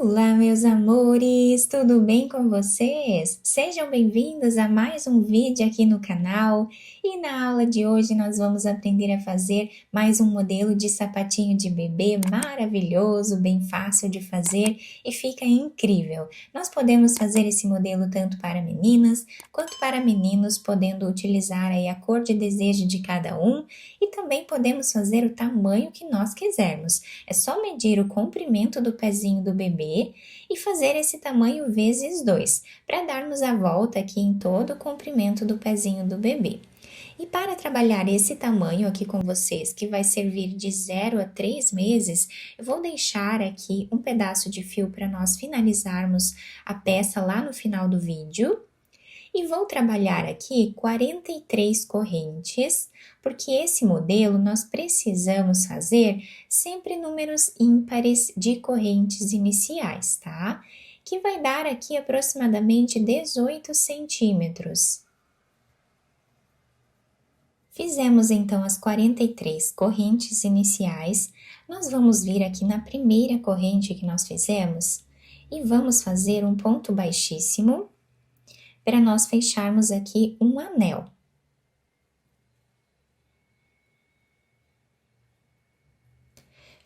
Olá, meus amores, tudo bem com vocês? Sejam bem-vindos a mais um vídeo aqui no canal e na aula de hoje nós vamos aprender a fazer mais um modelo de sapatinho de bebê maravilhoso, bem fácil de fazer e fica incrível. Nós podemos fazer esse modelo tanto para meninas quanto para meninos, podendo utilizar aí a cor de desejo de cada um e também podemos fazer o tamanho que nós quisermos. É só medir o comprimento do pezinho do bebê e fazer esse tamanho vezes 2, para darmos a volta aqui em todo o comprimento do pezinho do bebê. E para trabalhar esse tamanho aqui com vocês, que vai servir de 0 a 3 meses, eu vou deixar aqui um pedaço de fio para nós finalizarmos a peça lá no final do vídeo. E vou trabalhar aqui 43 correntes, porque esse modelo nós precisamos fazer sempre números ímpares de correntes iniciais, tá? Que vai dar aqui aproximadamente 18 centímetros. Fizemos então as 43 correntes iniciais, nós vamos vir aqui na primeira corrente que nós fizemos e vamos fazer um ponto baixíssimo, para nós fecharmos aqui um anel.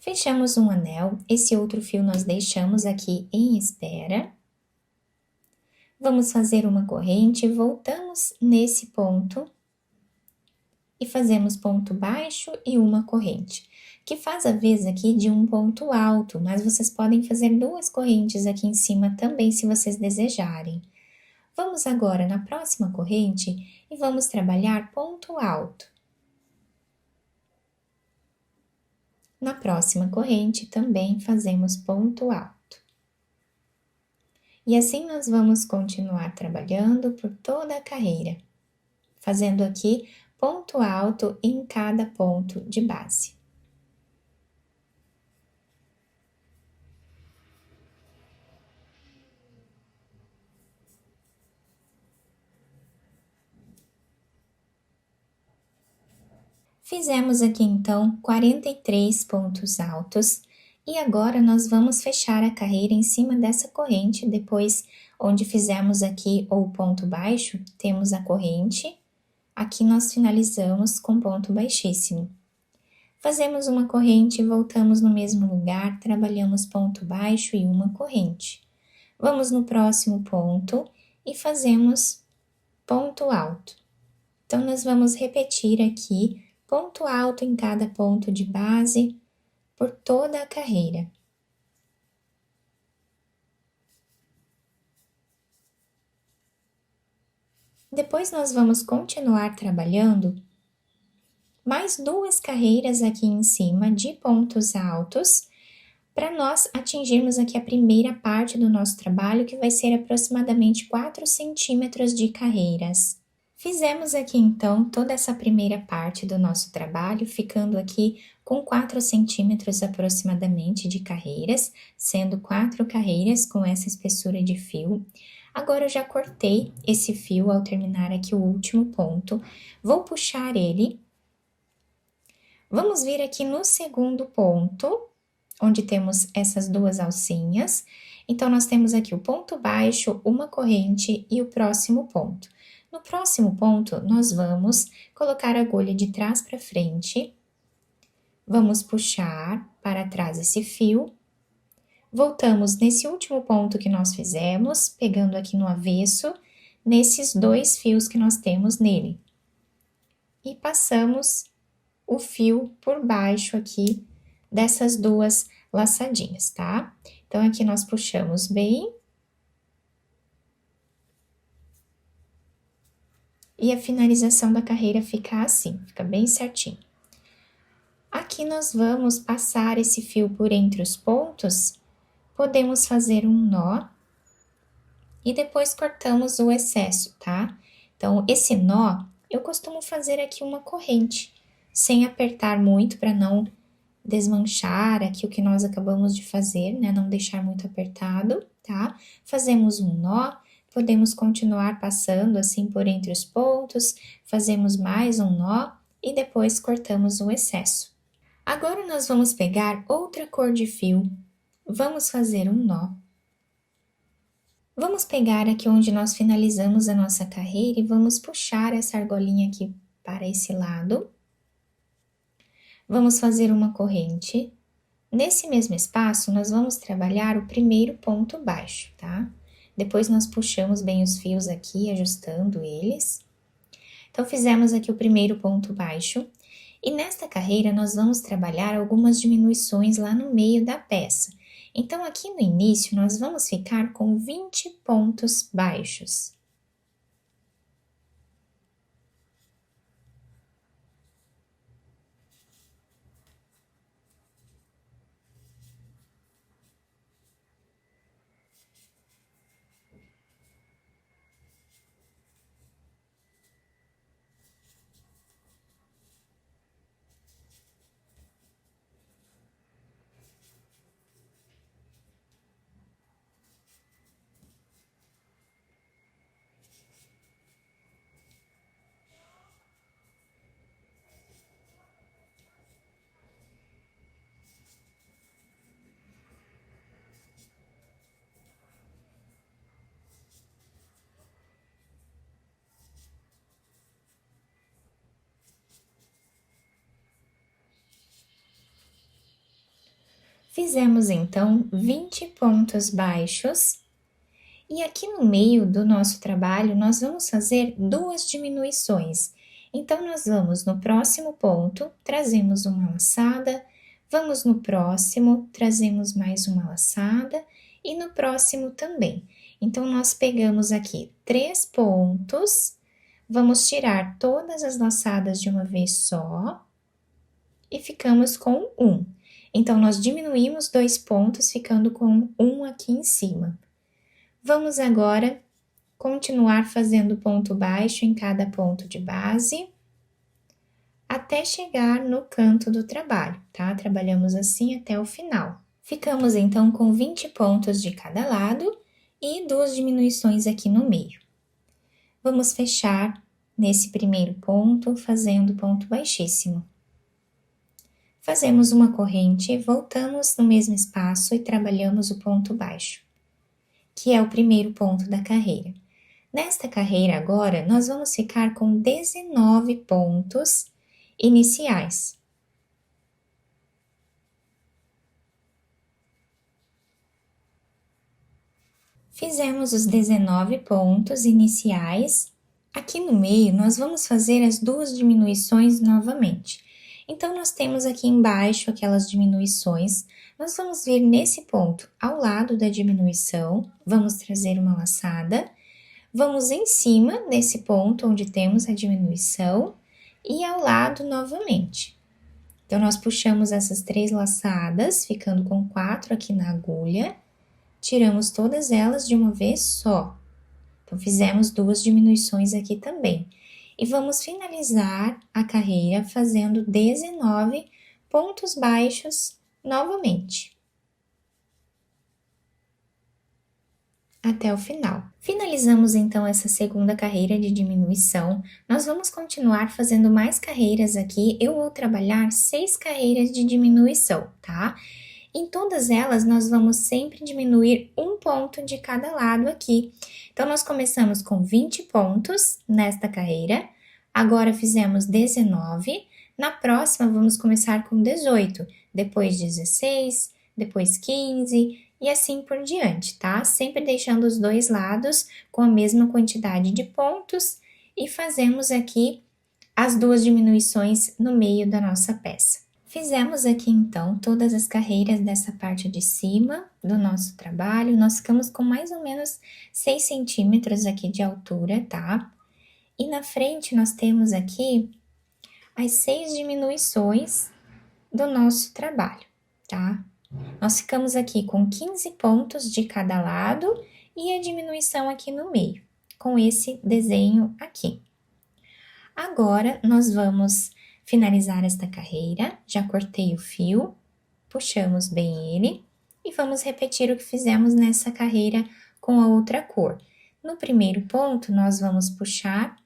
Fechamos um anel, esse outro fio nós deixamos aqui em espera. Vamos fazer uma corrente, voltamos nesse ponto e fazemos ponto baixo e uma corrente, que faz a vez aqui de um ponto alto, mas vocês podem fazer duas correntes aqui em cima também, se vocês desejarem. Vamos agora na próxima corrente e vamos trabalhar ponto alto. Na próxima corrente também fazemos ponto alto. E assim nós vamos continuar trabalhando por toda a carreira, fazendo aqui ponto alto em cada ponto de base. Fizemos aqui então 43 pontos altos e agora nós vamos fechar a carreira em cima dessa corrente, depois onde fizemos aqui o ponto baixo, temos a corrente, aqui nós finalizamos com ponto baixíssimo. Fazemos uma corrente, voltamos no mesmo lugar, trabalhamos ponto baixo e uma corrente. Vamos no próximo ponto e fazemos ponto alto. Então, nós vamos repetir aqui ponto alto em cada ponto de base por toda a carreira. Depois nós vamos continuar trabalhando mais duas carreiras aqui em cima de pontos altos, para nós atingirmos aqui a primeira parte do nosso trabalho, que vai ser aproximadamente 4 centímetros de carreiras. Fizemos aqui então toda essa primeira parte do nosso trabalho, ficando aqui com 4 centímetros aproximadamente de carreiras, sendo 4 carreiras com essa espessura de fio. Agora eu já cortei esse fio ao terminar aqui o último ponto, vou puxar ele. Vamos vir aqui no segundo ponto, onde temos essas duas alcinhas. Então, nós temos aqui o ponto baixo, uma corrente e o próximo ponto. No próximo ponto, nós vamos colocar a agulha de trás para frente, vamos puxar para trás esse fio, voltamos nesse último ponto que nós fizemos, pegando aqui no avesso, nesses dois fios que nós temos nele. E passamos o fio por baixo aqui dessas duas laçadinhas, tá? Então, aqui nós puxamos bem. E a finalização da carreira fica assim, fica bem certinho. Aqui nós vamos passar esse fio por entre os pontos, podemos fazer um nó e depois cortamos o excesso, tá? Então, esse nó, eu costumo fazer aqui uma corrente, sem apertar muito para não desmanchar aqui o que nós acabamos de fazer, né? Não deixar muito apertado, tá? Fazemos um nó. Podemos continuar passando assim por entre os pontos, fazemos mais um nó e depois cortamos o excesso. Agora, nós vamos pegar outra cor de fio, vamos fazer um nó Vamos pegar aqui onde nós finalizamos a nossa carreira e vamos puxar essa argolinha aqui para esse lado. Vamos fazer uma corrente. Nesse mesmo espaço, nós vamos trabalhar o primeiro ponto baixo, tá? Depois nós puxamos bem os fios aqui, ajustando eles. Então, fizemos aqui o primeiro ponto baixo. E nesta carreira, nós vamos trabalhar algumas diminuições lá no meio da peça. Então, aqui no início, nós vamos ficar com 20 pontos baixos. Fizemos, então, 20 pontos baixos. E aqui no meio do nosso trabalho, nós vamos fazer duas diminuições. Então, nós vamos no próximo ponto, trazemos uma laçada, vamos no próximo, trazemos mais uma laçada e no próximo também. Então, nós pegamos aqui 3 pontos, vamos tirar todas as laçadas de uma vez só e ficamos com 1. Então, nós diminuímos 2 pontos, ficando com 1 aqui em cima. Vamos agora continuar fazendo ponto baixo em cada ponto de base, até chegar no canto do trabalho, tá? Trabalhamos assim até o final. Ficamos, então, com 20 pontos de cada lado e 2 diminuições aqui no meio. Vamos fechar nesse primeiro ponto, fazendo ponto baixíssimo. Fazemos uma corrente, voltamos no mesmo espaço e trabalhamos o ponto baixo, que é o primeiro ponto da carreira. Nesta carreira agora, nós vamos ficar com 19 pontos iniciais. Fizemos os 19 pontos iniciais. Aqui no meio, nós vamos fazer as 2 diminuições novamente. Então, nós temos aqui embaixo aquelas diminuições. Nós vamos vir nesse ponto ao lado da diminuição, vamos trazer uma laçada, vamos em cima desse ponto onde temos a diminuição e ao lado novamente. Então, nós puxamos essas 3 laçadas, ficando com 4 aqui na agulha, tiramos todas elas de uma vez só. Então, fizemos 2 diminuições aqui também. E vamos finalizar a carreira fazendo 19 pontos baixos novamente, até o final. Finalizamos então essa segunda carreira de diminuição. Nós vamos continuar fazendo mais carreiras aqui. Eu vou trabalhar 6 carreiras de diminuição, tá? Em todas elas, nós vamos sempre diminuir um ponto de cada lado aqui. Então, nós começamos com 20 pontos nesta carreira, agora fizemos 19, na próxima vamos começar com 18, depois 16, depois 15 e assim por diante, tá? Sempre deixando os dois lados com a mesma quantidade de pontos e fazemos aqui as 2 diminuições no meio da nossa peça. Fizemos aqui, então, todas as carreiras dessa parte de cima do nosso trabalho. Nós ficamos com mais ou menos 6 centímetros aqui de altura, tá? E na frente, nós temos aqui as 6 diminuições do nosso trabalho, tá? Nós ficamos aqui com 15 pontos de cada lado e a diminuição aqui no meio, com esse desenho aqui. Agora, nós vamos finalizar esta carreira, já cortei o fio, puxamos bem ele e vamos repetir o que fizemos nessa carreira com a outra cor. No primeiro ponto, nós vamos puxar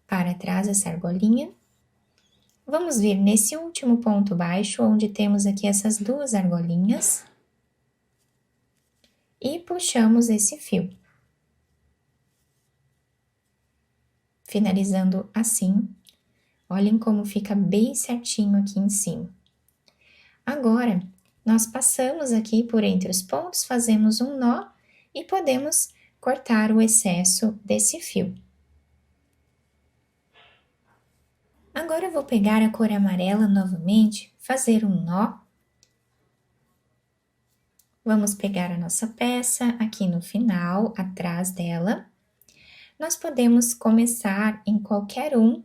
para trás essa argolinha, vamos vir nesse último ponto baixo, onde temos aqui essas 2 argolinhas, e puxamos esse fio. Finalizando assim, olhem como fica bem certinho aqui em cima. Agora, nós passamos aqui por entre os pontos, fazemos um nó e podemos cortar o excesso desse fio. Agora eu vou pegar a cor amarela novamente, fazer um nó. Vamos pegar a nossa peça aqui no final, atrás dela. Nós podemos começar em qualquer um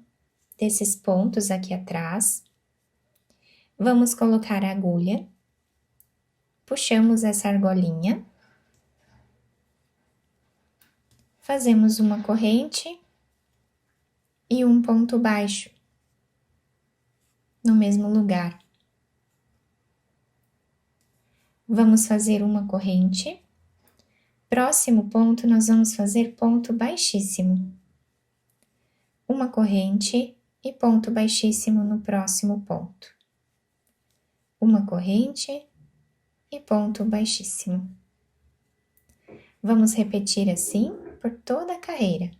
desses pontos aqui atrás. Vamos colocar a agulha. Puxamos essa argolinha. Fazemos uma corrente e um ponto baixo no mesmo lugar. Vamos fazer uma corrente. Próximo ponto, nós vamos fazer ponto baixíssimo. Uma corrente e ponto baixíssimo no próximo ponto. Uma corrente e ponto baixíssimo. Vamos repetir assim por toda a carreira.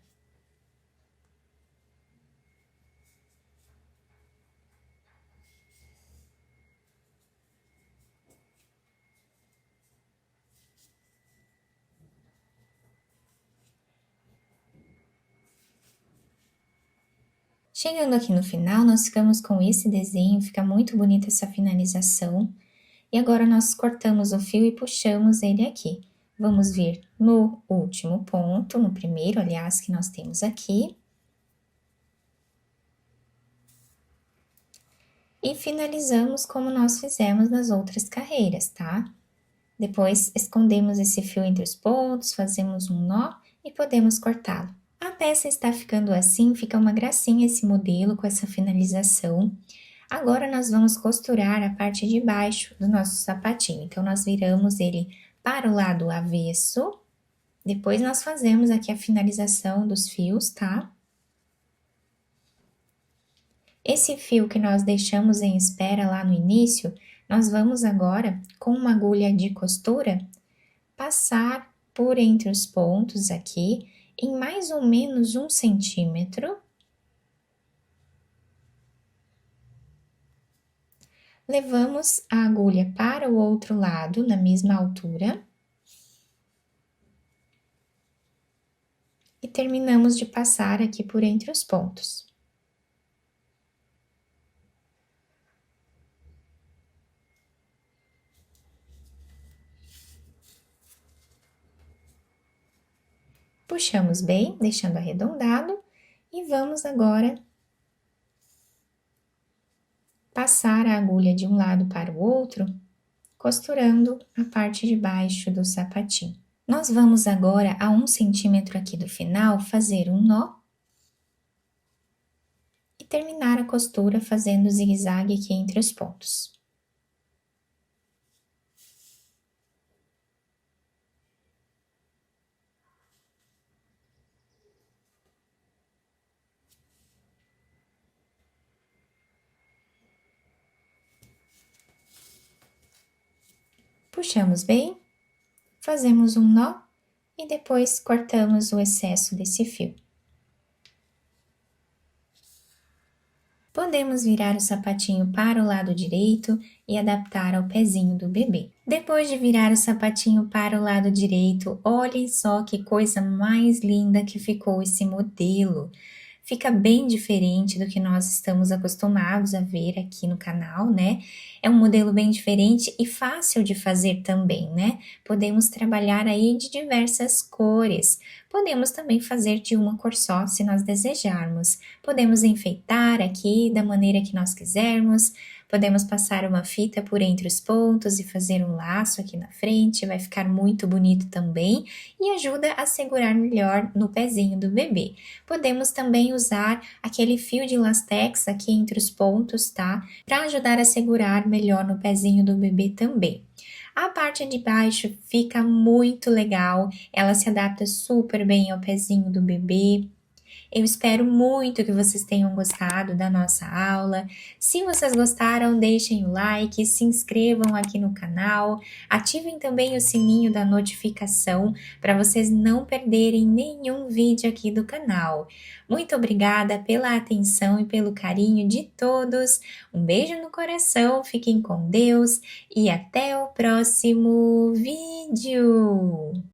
Chegando aqui no final, nós ficamos com esse desenho, fica muito bonita essa finalização. E agora nós cortamos o fio e puxamos ele aqui. Vamos vir no último ponto, no primeiro, aliás, que nós temos aqui. E finalizamos como nós fizemos nas outras carreiras, tá? Depois, escondemos esse fio entre os pontos, fazemos um nó e podemos cortá-lo. A peça está ficando assim, fica uma gracinha esse modelo com essa finalização. Agora, nós vamos costurar a parte de baixo do nosso sapatinho. Então, nós viramos ele para o lado avesso. Depois, nós fazemos aqui a finalização dos fios, tá? Esse fio que nós deixamos em espera lá no início, nós vamos agora, com uma agulha de costura, passar por entre os pontos aqui, em mais ou menos 1 centímetro. Levamos a agulha para o outro lado, na mesma altura. E terminamos de passar aqui por entre os pontos. Puxamos bem, deixando arredondado, e vamos agora passar a agulha de um lado para o outro, costurando a parte de baixo do sapatinho. Nós vamos agora a 1 centímetro aqui do final fazer um nó e terminar a costura fazendo zigue-zague aqui entre os pontos. Puxamos bem, fazemos um nó e depois cortamos o excesso desse fio. Podemos virar o sapatinho para o lado direito e adaptar ao pezinho do bebê. Depois de virar o sapatinho para o lado direito, olhem só que coisa mais linda que ficou esse modelo. Fica bem diferente do que nós estamos acostumados a ver aqui no canal, né? É um modelo bem diferente e fácil de fazer também, né? Podemos trabalhar aí de diversas cores. Podemos também fazer de uma cor só, se nós desejarmos. Podemos enfeitar aqui da maneira que nós quisermos. Podemos passar uma fita por entre os pontos e fazer um laço aqui na frente, vai ficar muito bonito também e ajuda a segurar melhor no pezinho do bebê. Podemos também usar aquele fio de lastex aqui entre os pontos, tá? Para ajudar a segurar melhor no pezinho do bebê também. A parte de baixo fica muito legal, ela se adapta super bem ao pezinho do bebê. Eu espero muito que vocês tenham gostado da nossa aula. Se vocês gostaram, deixem o like, se inscrevam aqui no canal, ativem também o sininho da notificação para vocês não perderem nenhum vídeo aqui do canal. Muito obrigada pela atenção e pelo carinho de todos. Um beijo no coração, fiquem com Deus e até o próximo vídeo!